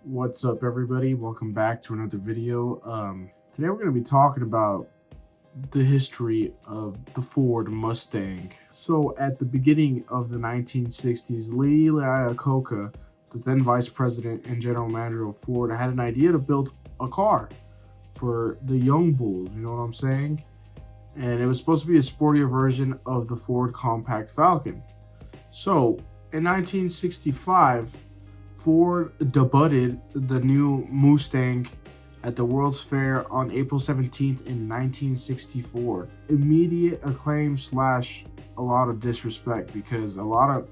What's up, everybody? Welcome back to another video. Today we're going to be talking about the history of the Ford Mustang. So at the beginning of the 1960s, Lee Iacocca, the then vice president and general manager of Ford, had an idea to build a car for the young bulls, you know what I'm saying? And it was supposed to be a sportier version of the Ford Compact Falcon. So in 1965, Ford debuted the new Mustang at the World's Fair on April 17th in 1964. Immediate acclaim slash a lot of disrespect, because a lot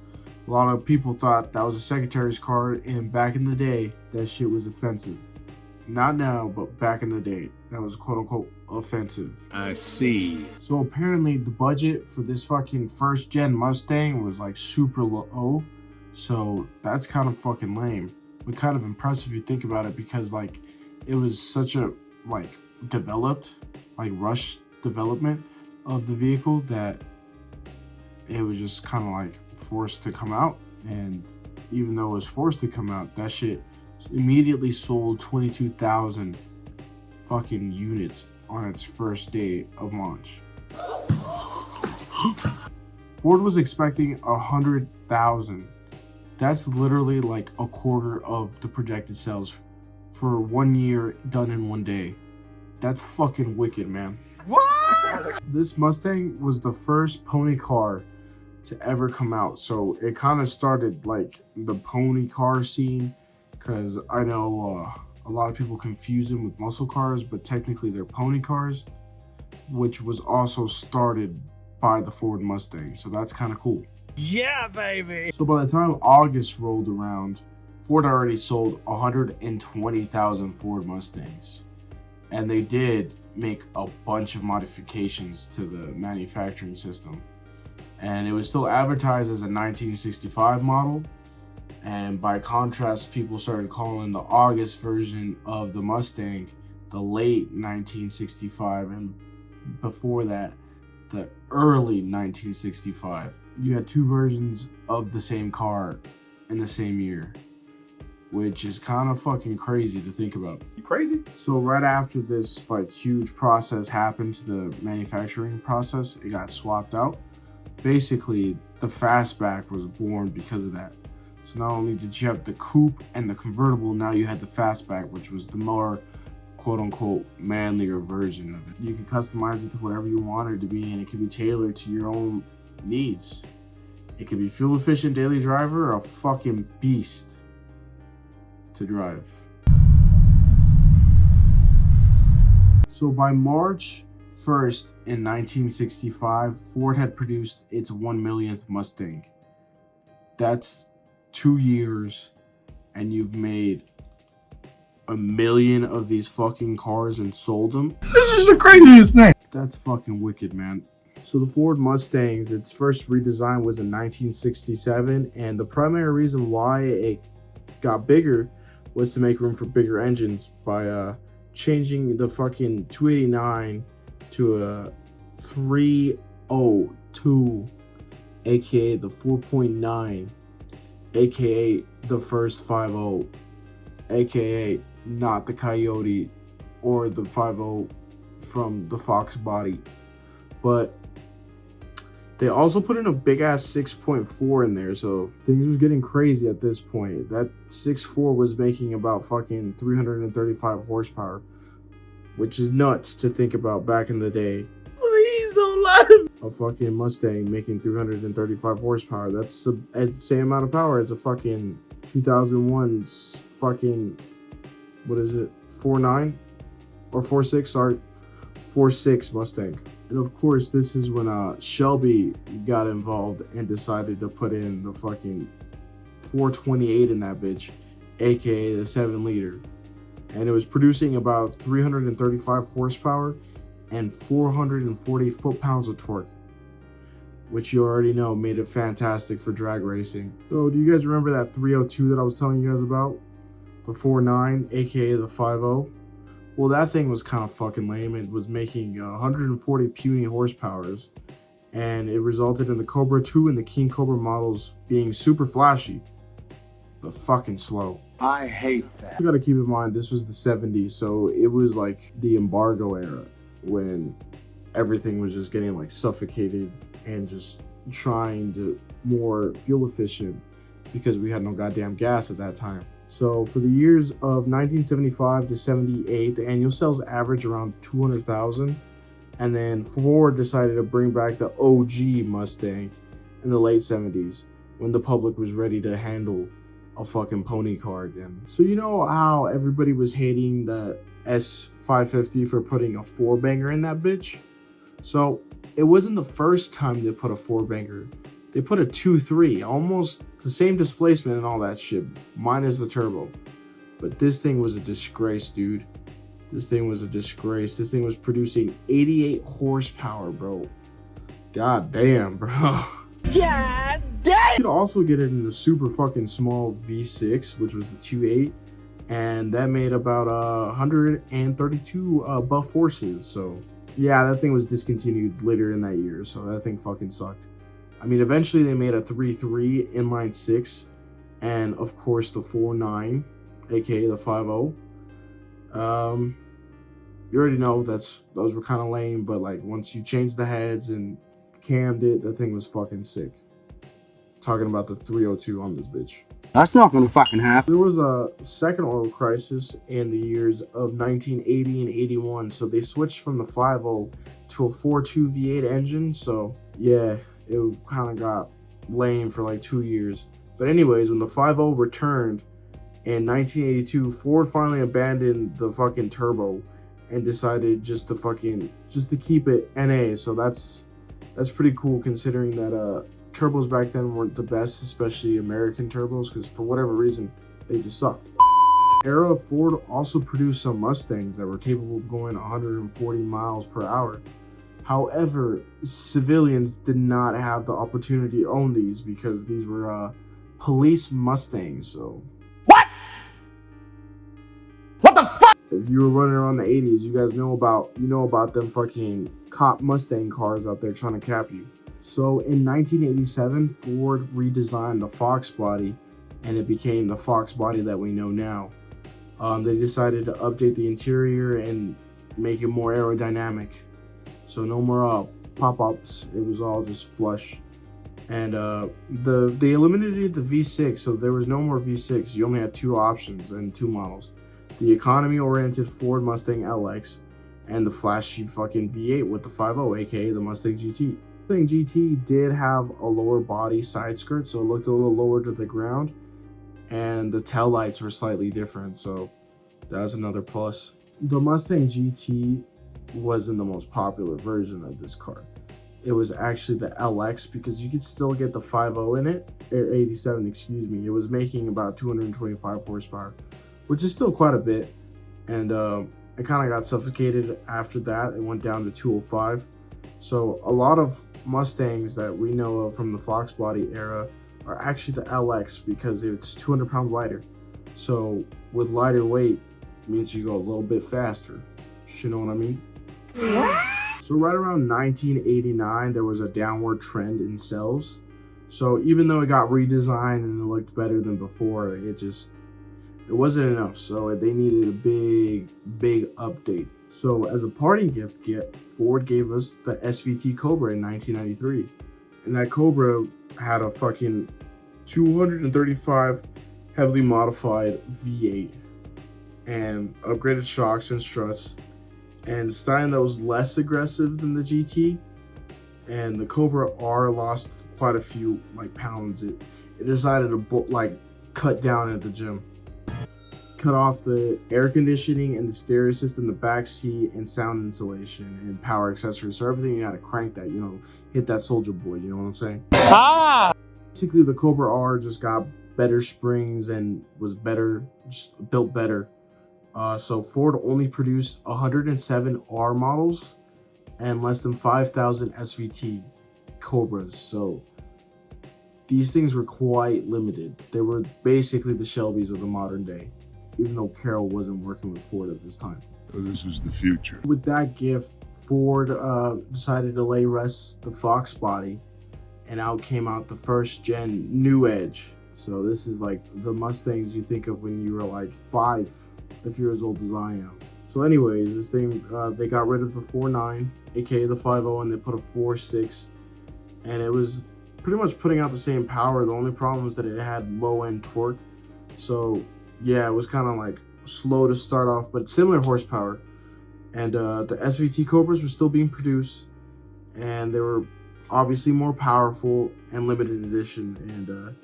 of people thought that was a secretary's car, and back in the day that shit was offensive. Not now, but back in the day that was quote unquote offensive. I see. So apparently the budget for this fucking first gen Mustang was like super low. So that's kind of fucking lame, but kind of impressive if you think about it, because like it was such a developed, rush development of the vehicle that it was just kind of like forced to come out. And even though it was forced to come out, that shit immediately sold 22,000 fucking units on its first day of launch. Ford was expecting 100,000. That's literally like a quarter of the projected sales for 1 year done in 1 day. That's fucking wicked, man. What? This Mustang was the first pony car to ever come out. So it kind of started like the pony car scene, because I know a lot of people confuse them with muscle cars, but technically they're pony cars, which was also started by the Ford Mustang. So that's kind of cool. Yeah, baby. So by the time August rolled around, Ford already sold 120,000 Ford Mustangs. And they did make a bunch of modifications to the manufacturing system. And it was still advertised as a 1965 model. And by contrast, people started calling the August version of the Mustang the late 1965. And before that, the early 1965. You had two versions of the same car in the same year, which is kind of fucking crazy to think about. You crazy? So right after this huge process happened to the manufacturing process, it got swapped out. Basically, the fastback was born because of that. So not only did you have the coupe and the convertible, now you had the fastback, which was the more quote-unquote manlier version of it. You can customize it to whatever you want it to be, and it can be tailored to your own needs. It could be fuel efficient daily driver or a fucking beast to drive. So by March 1st in 1965, Ford had produced its 1 millionth Mustang. That's 2 years, and you've made 1 million of these fucking cars and sold them. This is the craziest thing. That's fucking wicked, man. So the Ford Mustang, its first redesign was in 1967, and the primary reason why it got bigger was to make room for bigger engines by changing the fucking 289 to a 302, aka the 4.9, aka the first 50, aka not the Coyote or the 50 from the foxbody. But they also put in a big ass 6.4 in there, so things was getting crazy at this point. That 6.4 was making about fucking 335 horsepower, which is nuts to think about back in the day. Please don't lie. A fucking Mustang making 335 horsepower. That's the same amount of power as a fucking 2001 fucking, what is it, 4.9 or 4.6? Sorry, 4.6 Mustang. And of course, this is when Shelby got involved and decided to put in the fucking 428 in that bitch, aka the 7-liter. And it was producing about 335 horsepower and 440 foot-pounds of torque, which you already know made it fantastic for drag racing. So do you guys remember that 302 that I was telling you guys about? The 4.9, aka the 50? Well, that thing was kind of fucking lame. It was making 140 puny horsepowers, and it resulted in the Cobra 2 and the King Cobra models being super flashy. but fucking slow. I hate that. You gotta keep in mind, this was the 70s, so it was like the embargo era when everything was just getting like suffocated and just trying to more fuel efficient because we had no goddamn gas at that time. So for the years of 1975 to 78, the annual sales average around 200,000. And then Ford decided to bring back the OG Mustang in the late 70s when the public was ready to handle a fucking pony car again. So you know how everybody was hating the S550 for putting a 4-banger in that bitch? So it wasn't the first time they put a 4-banger. They put a 2.3, almost the same displacement and all that shit, minus the turbo. But this thing was a disgrace, dude. This thing was a disgrace. This thing was producing 88 horsepower, bro. God damn, bro. God damn! You could also get it in the super fucking small V6, which was the 2.8. And that made about 132 buff horses. So, yeah, that thing was discontinued later in that year. So that thing fucking sucked. I mean, eventually they made a 3.3 inline 6. And, of course, the 4.9, aka the 5.0. You already know those were kind of lame, but like once you changed the heads and cammed it, that thing was fucking sick. Talking about the 302 on this bitch. That's not gonna fucking happen. There was a second oil crisis in the years of 1980 and 81, so they switched from the 5.0 to a 4.2 V8 engine. So yeah, it kind of got lame for like 2 years. But anyways, when the 5.0 returned in 1982, Ford finally abandoned the fucking turbo and decided just to keep it NA. So that's pretty cool considering that turbos back then weren't the best, especially American turbos, because for whatever reason they just sucked. Era Ford also produced some Mustangs that were capable of going 140 miles per hour. However, civilians did not have the opportunity to own these because these were police Mustangs. So What the fuck? if you were running around the 80s, you guys know about them fucking cop Mustang cars out there trying to cap you. So in 1987, Ford redesigned the foxbody and it became the foxbody that we know now. They decided to update the interior and make it more aerodynamic. So no more pop-ups, it was all just flush. And they eliminated the V6, so there was no more V6. You only had 2 options and 2 models. The economy-oriented Ford Mustang LX and the flashy fucking V8 with the 5.0, aka the Mustang GT. The Mustang GT did have a lower body side skirt, so it looked a little lower to the ground, and the tail lights were slightly different, so that was another plus. The Mustang GT wasn't the most popular version of this car. It was actually the LX because you could still get the 5.0 in it, or 87, excuse me. It was making about 225 horsepower, which is still quite a bit. And it kind of got suffocated after that. It went down to 205. So a lot of Mustangs that we know of from the Foxbody era are actually the LX because it's 200 pounds lighter. So with lighter weight, it means you go a little bit faster. You know what I mean? So right around 1989, there was a downward trend in sales. So even though it got redesigned and it looked better than before, it wasn't enough. So they needed a big update. So as a parting gift, Ford gave us the SVT Cobra in 1993. And that Cobra had a fucking 235 heavily modified V8 and upgraded shocks and struts and styling that was less aggressive than the GT. And the Cobra R lost quite a few pounds. It decided to cut down at the gym. Cut off the air conditioning and the stereo system, the back seat, and sound insulation and power accessories. So everything, you had to crank that, hit that soldier boy, you know what I'm saying? Basically, the Cobra R just got better springs and was better, just built better. So Ford only produced 107 R models and less than 5,000 SVT Cobras. So these things were quite limited. They were basically the Shelbys of the modern day, even though Carroll wasn't working with Ford at this time. So this is the future. With that gift, Ford decided to lay rest the Foxbody, and out came out the first gen New Edge. So this is like the Mustangs you think of when you were like 5, if you're as old as I am. So anyways, this thing, they got rid of the 4.9, aka the 5.0, and they put a 4.6, and it was pretty much putting out the same power. The only problem was that it had low end torque. So yeah, it was kind of like slow to start off, but similar horsepower. And the SVT Cobras were still being produced, and they were obviously more powerful and limited edition. And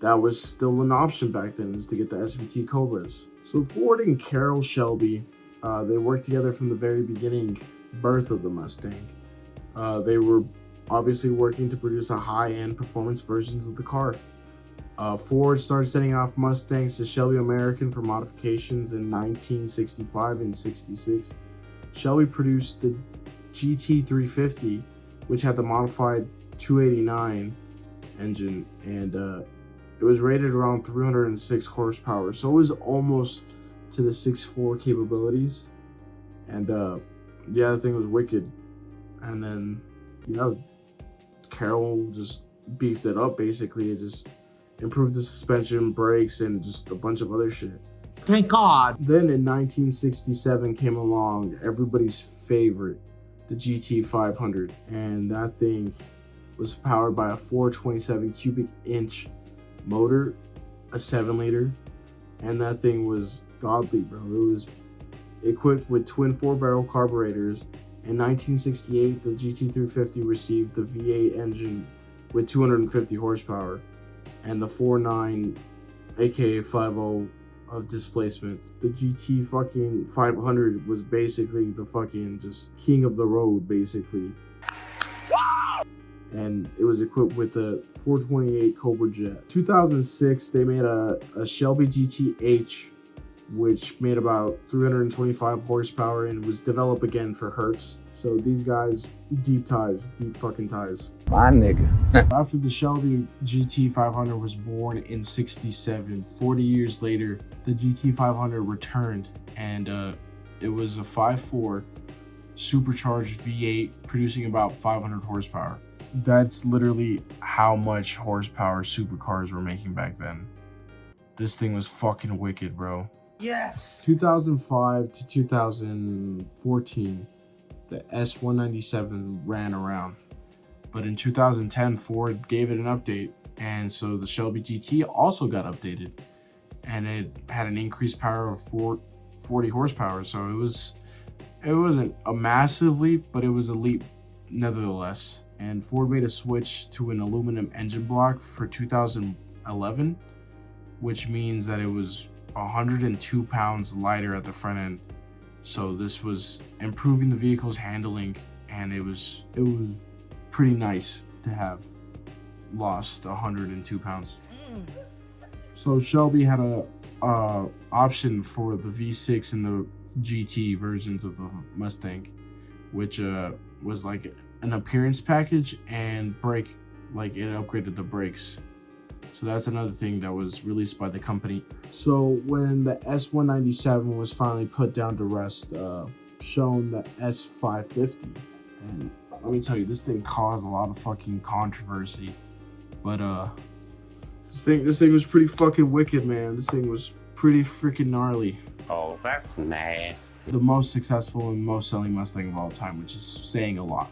that was still an option back then, is to get the SVT Cobras. So Ford and Carroll Shelby, they worked together from the very beginning, birth of the Mustang. They were obviously working to produce a high-end performance versions of the car. Ford started sending off Mustangs to Shelby American for modifications in 1965 and 66. Shelby produced the GT350, which had the modified 289 engine, and it was rated around 306 horsepower, so it was almost to the 6.4 capabilities. And yeah, the thing was wicked. And then, you know, Carroll just beefed it up. Basically, it just improved the suspension, brakes, and just a bunch of other shit. Thank God. Then in 1967 came along everybody's favorite, the GT500, and that thing was powered by a 427 cubic inch motor, a 7-liter, and that thing was godly, bro. It was equipped with twin 4-barrel carburetors. In 1968, the GT350 received the V8 engine with 250 horsepower and the 4.9, aka 5.0 of displacement. The GT fucking 500 was basically the fucking just king of the road, basically. And it was equipped with the 428 Cobra Jet. 2006, they made a Shelby GT-H, which made about 325 horsepower and was developed again for Hertz. So these guys, deep fucking ties. My nigga. After the Shelby GT500 was born in 67, 40 years later, the GT500 returned, and it was a 5.4 supercharged V8 producing about 500 horsepower. That's literally how much horsepower supercars were making back then. This thing was fucking wicked, bro. Yes. 2005 to 2014, the S197 ran around. But in 2010, Ford gave it an update, and so the Shelby GT also got updated, and it had an increased power of 40 horsepower. So it wasn't a massive leap, but it was a leap nevertheless. And Ford made a switch to an aluminum engine block for 2011, which means that it was 102 pounds lighter at the front end. So this was improving the vehicle's handling, and it was pretty nice to have lost 102 pounds. So Shelby had a option for the V6 and the GT versions of the Mustang, which was like an appearance package and brake, like it upgraded the brakes. So that's another thing that was released by the company. So when the S197 was finally put down to rest, shown the S550, and let me tell you, this thing caused a lot of fucking controversy. But this thing was pretty fucking wicked, man. This thing was pretty freaking gnarly. Oh, that's nasty. The most successful and most selling Mustang of all time, which is saying a lot,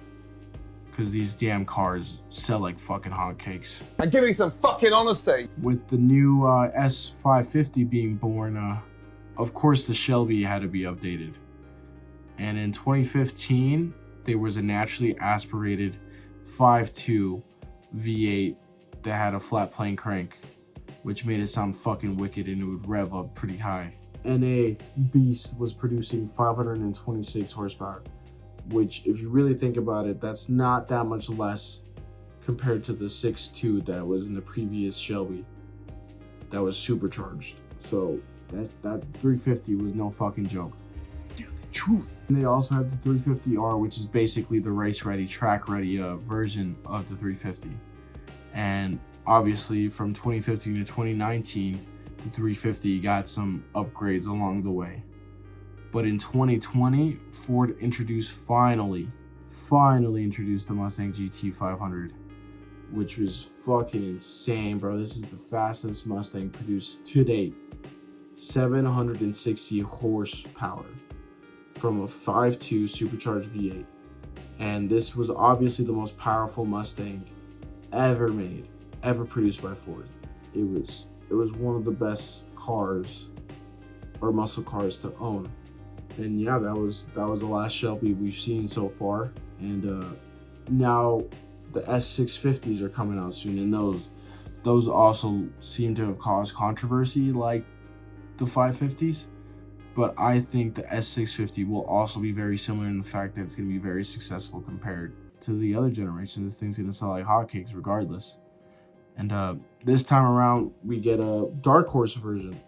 because these damn cars sell like fucking hotcakes. And give me some fucking honesty. With the new S550 being born, of course the Shelby had to be updated. And in 2015, there was a naturally aspirated 5.2 V8 that had a flat plane crank, which made it sound fucking wicked, and it would rev up pretty high. NA Beast was producing 526 horsepower, which, if you really think about it, that's not that much less compared to the 6.2 that was in the previous Shelby that was supercharged. So that 350 was no fucking joke. Dude, the truth. And they also had the 350R, which is basically the race-ready, track-ready version of the 350. And obviously, from 2015 to 2019, the 350 got some upgrades along the way. But in 2020, Ford finally introduced the Mustang GT500. which was fucking insane, bro. This is the fastest Mustang produced to date. 760 horsepower from a 5.2 supercharged V8. And this was obviously the most powerful Mustang ever made, ever produced by Ford. It was one of the best cars or muscle cars to own. And yeah, that was the last Shelby we've seen so far. And now the S650s are coming out soon, and those also seem to have caused controversy like the 550s. But I think the S650 will also be very similar in the fact that it's going to be very successful compared to the other generation. This thing's going to sell like hotcakes regardless. And this time around, we get a dark horse version,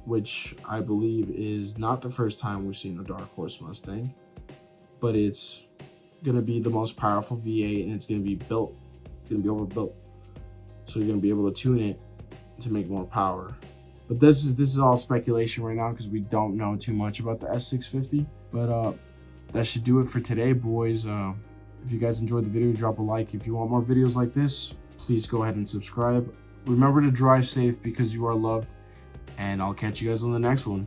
which I believe is not the first time we've seen a dark horse Mustang, but it's going to be the most powerful V8, and it's going to be built. It's going to be overbuilt. So you're going to be able to tune it to make more power. But this is all speculation right now because we don't know too much about the S650. But that should do it for today, boys. If you guys enjoyed the video, drop a like. If you want more videos like this, please go ahead and subscribe. Remember to drive safe because you are loved, and I'll catch you guys on the next one.